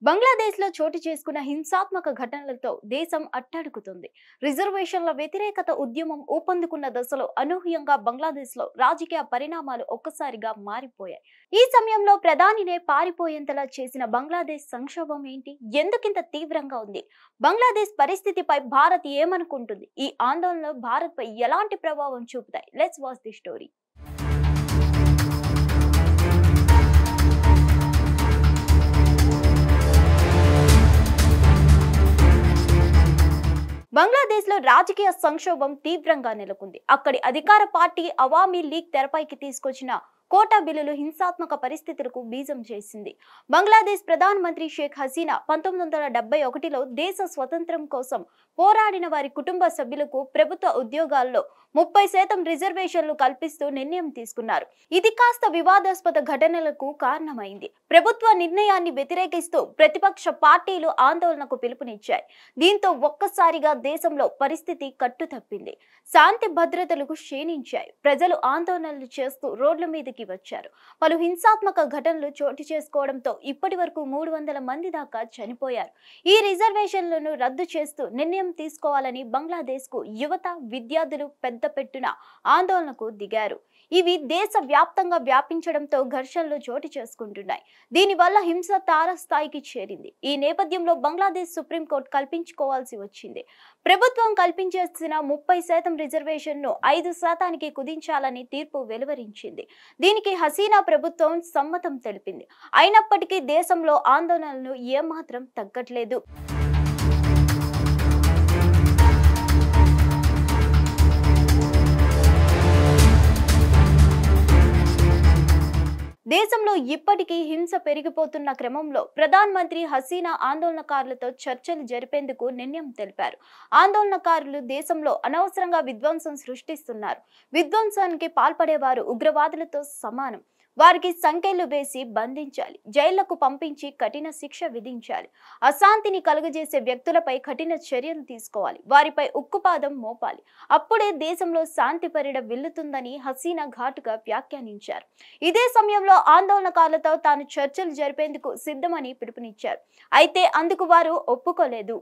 బంగ్లాదేశ్లో చోటు చేసుకున్న హింసాత్మక ఘటనలతో దేశం అట్టడుగుతుంది. రిజర్వేషన్ల వ్యతిరేకత ఉద్యమం ఊపందుకున్న దశలో అనూహ్యంగా బంగ్లాదేశ్లో రాజకీయ పరిణామాలు ఒక్కసారిగా మారిపోయాయి. ఈ సమయంలో ప్రధానినే పారిపోయేంతలా చేసిన బంగ్లాదేశ్ సంక్షోభం ఏంటి? ఎందుకింత తీవ్రంగా ఉంది? బంగ్లాదేశ్ పరిస్థితిపై భారత్ ఏమనుకుంటుంది? ఈ ఆందోళనలు భారత్పై ఎలాంటి ప్రభావం చూపుతాయి? Let's watch the story. బంగ్లాదేశ్లో రాజకీయ సంక్షోభం తీవ్రంగా నెలకొంది. అక్కడి అధికార పార్టీ అవామీ లీగ్ తెరపైకి తీసుకొచ్చిన కోటా బిల్లులు హింసాత్మక పరిస్థితులకు బీజం చేసింది. బంగ్లాదేశ్ ప్రధానమంత్రి షేక్ హసీనా 1971లో దేశ స్వతంత్రం కోసం పోరాడిన వారి కుటుంబ సభ్యులకు ప్రభుత్వ ఉద్యోగాల్లో 30% రిజర్వేషన్లు కల్పిస్తూ నిర్ణయం తీసుకున్నారు. ఇది కాస్త వివాదాస్పద ఘటనలకు కారణమైంది. ప్రభుత్వ నిర్ణయాన్ని వ్యతిరేకిస్తూ ప్రతిపక్ష పార్టీలు ఆందోళనకు పిలుపునిచ్చాయి. దీంతో ఒక్కసారిగా దేశంలో పరిస్థితి కట్టుతప్పింది. శాంతి భద్రతలకు క్షీణించాయి. ప్రజలు ఆందోళనలు చేస్తూ రోడ్ల మీదకి వచ్చారు. పలు హింసాత్మక ఘటనలు చోటు చేసుకోవడంతో ఇప్పటి వరకు 300 మంది దాకా చనిపోయారు. ఈ రిజర్వేషన్లను రద్దు చేస్తూ నిర్ణయం తీసుకోవాలని బంగ్లాదేశ్ కు యువత, విద్యార్థులు పెద్ద పెట్టున ఆందోళనకు దిగారు. ఇవి దేశ వ్యాప్తంగా వ్యాపించడంతో ఘర్షణలు చోటు చేసుకుంటున్నాయి. దీనివల్ల హింస తారస్థాయికి చేరింది. ఈ నేపథ్యంలో బంగ్లాదేశ్ సుప్రీంకోర్టు కల్పించుకోవాల్సి వచ్చింది. ప్రభుత్వం కల్పించేసిన 30% రిజర్వేషన్ను 5%కి కుదించాలని తీర్పు వెలువరించింది. దీనికి హసీనా ప్రభుత్వం సమ్మతం తెలిపింది. అయినప్పటికీ దేశంలో ఆందోళనలు ఏమాత్రం తగ్గట్లేదు. దేశంలో ఇప్పటికీ హింస పెరిగిపోతున్న క్రమంలో ప్రధానమంత్రి హసీనా ఆందోళనకారులతో చర్చలు జరిపేందుకు నిర్ణయం తెలిపారు. ఆందోళనకారులు దేశంలో అనవసరంగా విధ్వంసం సృష్టిస్తున్నారు. విధ్వంసానికి పాల్పడేవారు ఉగ్రవాదులతో సమానం. వారికి సంకెళ్లు వేసి బంధించాలి. జైళ్లకు పంపించి కఠిన శిక్ష విధించాలి. అశాంతిని కలుగజేసే వ్యక్తులపై కఠిన చర్యలు తీసుకోవాలి. వారిపై ఉక్కుపాదం మోపాలి. అప్పుడే దేశంలో శాంతి పరిడ విల్లుతుందని హసీనా ఘాటుగా వ్యాఖ్యానించారు. ఇదే సమయంలో ఆందోళనకారులతో తాను చర్చలు జరిపేందుకు సిద్ధమని పిలుపునిచ్చారు. అయితే అందుకు వారు ఒప్పుకోలేదు.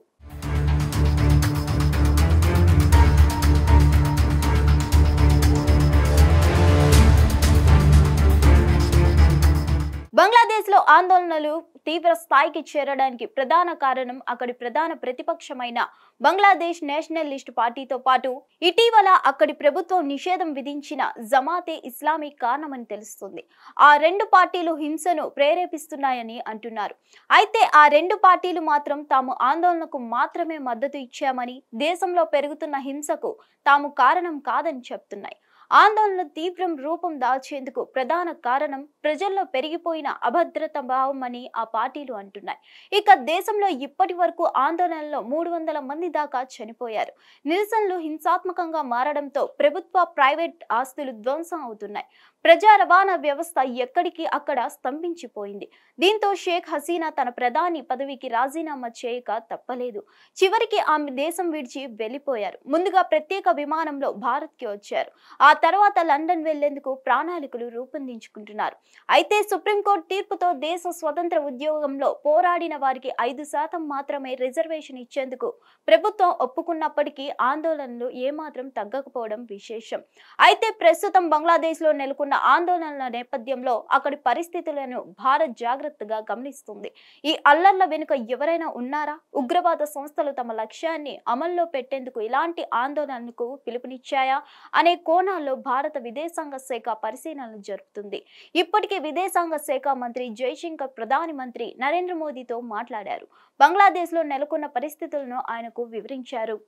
బంగ్లాదేశ్ లో ఆందోళనలు తీవ్ర స్థాయికి చేరడానికి ప్రధాన కారణం అక్కడి ప్రధాన ప్రతిపక్షమైన బంగ్లాదేశ్ నేషనలిస్ట్ పార్టీతో పాటు ఇటీవల అక్కడి ప్రభుత్వం నిషేధం విధించిన జమాతే ఇస్లామీ కారణమని తెలుస్తుంది. ఆ రెండు పార్టీలు హింసను ప్రేరేపిస్తున్నాయని అంటున్నారు. అయితే ఆ రెండు పార్టీలు మాత్రం తాము ఆందోళనకు మాత్రమే మద్దతు ఇచ్చామని, దేశంలో పెరుగుతున్న హింసకు తాము కారణం కాదని చెప్తున్నాయి. ఆందోళన తీవ్రం రూపం దాల్చేందుకు ప్రధాన కారణం ప్రజల్లో పెరిగిపోయిన అభద్రత భావం అని ఆ పార్టీలు అంటున్నాయి. ఇక దేశంలో ఇప్పటి వరకు ఆందోళనలో 300 మంది దాకా చనిపోయారు. నిరసనలు హింసాత్మకంగా మారడంతో ప్రభుత్వ, ప్రైవేట్ ఆస్తులు ధ్వంసం అవుతున్నాయి. ప్రజా రవాణా వ్యవస్థ ఎక్కడికి అక్కడ స్తంభించిపోయింది. దీంతో షేక్ హసీనా తన ప్రధాని పదవికి రాజీనామా చేయక తప్పలేదు. చివరికి ఆమె దేశం విడిచి వెళ్లిపోయారు. ముందుగా ప్రత్యేక విమానంలో భారత్కి వచ్చారు. ఆ తర్వాత లండన్ వెళ్లేందుకు ప్రణాళికలు రూపొందించుకుంటున్నారు. అయితే సుప్రీంకోర్టు తీర్పుతో దేశ స్వతంత్ర ఉద్యోగంలో పోరాడిన వారికి 5% మాత్రమే రిజర్వేషన్ ఇచ్చేందుకు ప్రభుత్వం ఒప్పుకున్నప్పటికీ ఆందోళనలు ఏమాత్రం తగ్గకపోవడం విశేషం. అయితే ప్రస్తుతం బంగ్లాదేశ్ లో నెలకొన్న ఆందోళనల నేపథ్యంలో అక్కడి పరిస్థితులను భారత్ జాగ్రత్తగా గమనిస్తుంది. ఈ అల్లర్ల వెనుక ఎవరైనా ఉన్నారా? ఉగ్రవాద సంస్థలు తమ లక్ష్యాన్ని అమల్లో పెట్టేందుకు ఇలాంటి ఆందోళనలకు పిలుపునిచ్చాయా అనే కోణాల్లో భారత విదేశాంగ శాఖ పరిశీలనలు జరుపుతుంది. ఇప్పటికే విదేశాంగ శాఖ మంత్రి జైశంకర్ ప్రధాని మంత్రి నరేంద్ర మోదీతో మాట్లాడారు. బంగ్లాదేశ్ లో నెలకొన్న పరిస్థితులను ఆయనకు వివరించారు.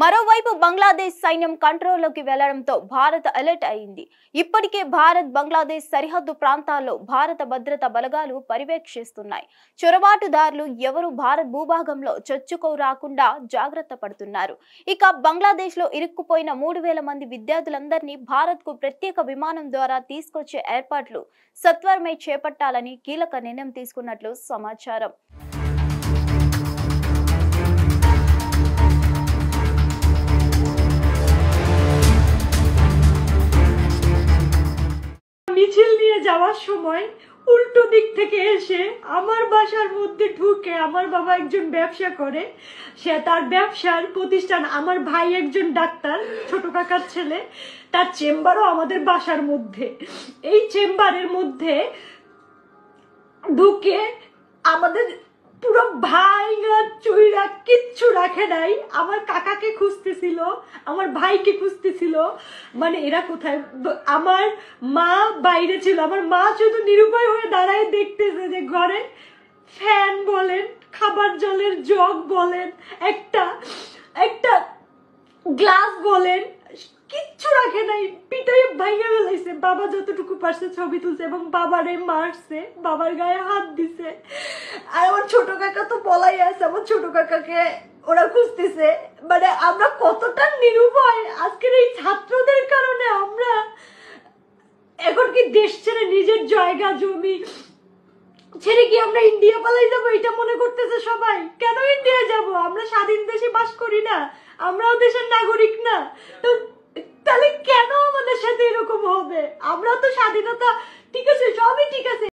మరోవైపు బంగ్లాదేశ్ సైన్యం కంట్రోల్లోకి వెళ్లడంతో భారత్ అలర్ట్ అయింది. ఇప్పటికే భారత్ బంగ్లాదేశ్ సరిహద్దు ప్రాంతాల్లో భారత భద్రతా బలగాలు పర్యవేక్షిస్తున్నాయి. చొరబాటుదారులు ఎవరు భారత్ భూభాగంలో చొచ్చుకోరాకుండా జాగ్రత్త పడుతున్నారు. ఇక బంగ్లాదేశ్ లో ఇరుక్కుపోయిన 3000 మంది విద్యార్థులందరినీ భారత్ కు ప్రత్యేక విమానం ద్వారా తీసుకొచ్చే ఏర్పాట్లు సత్వరమే చేపట్టాలని కీలక నిర్ణయం తీసుకున్నట్లు సమాచారం. যাওয়ার সময় উল্টো দিক থেকে এসে আমার বাসার মধ্যে ঢুকে, আমার বাবা একজন ব্যবসা করে, সে তার ব্যবসার প্রতিষ্ঠান, আমার ভাই একজন ডাক্তার, ছোট কাকার ছেলে, তার চেম্বারও আমাদের বাসার মধ্যে। এই চেম্বারের মধ্যে ঢুকে আমাদের পুরো ভাইরা চুইরা কিচ্ছু রাখে নাই। আমার কাকাকে খুঁজতেছিল, আমার ভাইকে খুঁজতেছিল, মানে এরা কোথায়। আমার মা বাইরে ছিল, আমার মা শুধু নিরুপায় হয়ে দাঁড়ায় দেখতেছে যে ঘরে ফ্যান বলেন, খাবার জলের জগ বলেন, একটা একটা গ্লাস বলেন, কিচ্ছু রাখে নাই, পিটাই ভাইয়া ফেলাইছে। বাবা যতটুকু পারছে ছবি তুলছে এবং বাবারে মারছে, বাবার গায়ে হাত দিছে। আর আমার ছোট কাকা তো পলাই আছে, আমার ছোট কাকাকে ওরা খুঁজতেছে। মানে আমরা কতটা নিরুপায় আজকের এই ছাত্রদের কারণে। আমরা এখন কি দেশ ছেড়ে নিজের জায়গা জমি ছেড়ে কি আমরা ইন্ডিয়া পালাই যাবো, এটা মনে করতেছে সবাই। কেন ইন্ডিয়া যাব? আমরা স্বাধীন দেশে বাস করি না? আমরাও দেশের নাগরিক না? তো তাহলে কেন আমাদের সাথে এরকম হবে? আমরা তো স্বাধীনতা, ঠিক আছে, সবই ঠিক আছে।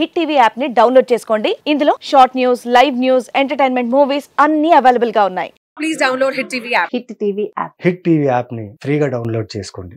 హిట్ టీవీ యాప్ ని డౌన్లోడ్ చేసుకోండి. ఇందులో short news, live news, entertainment movies అన్ని అవైలబుల్ గా ఉన్నాయి. Please download hit TV app. Hit TV app hit TV app ని ఫ్రీగా డౌన్లోడ్ చేసుకోండి.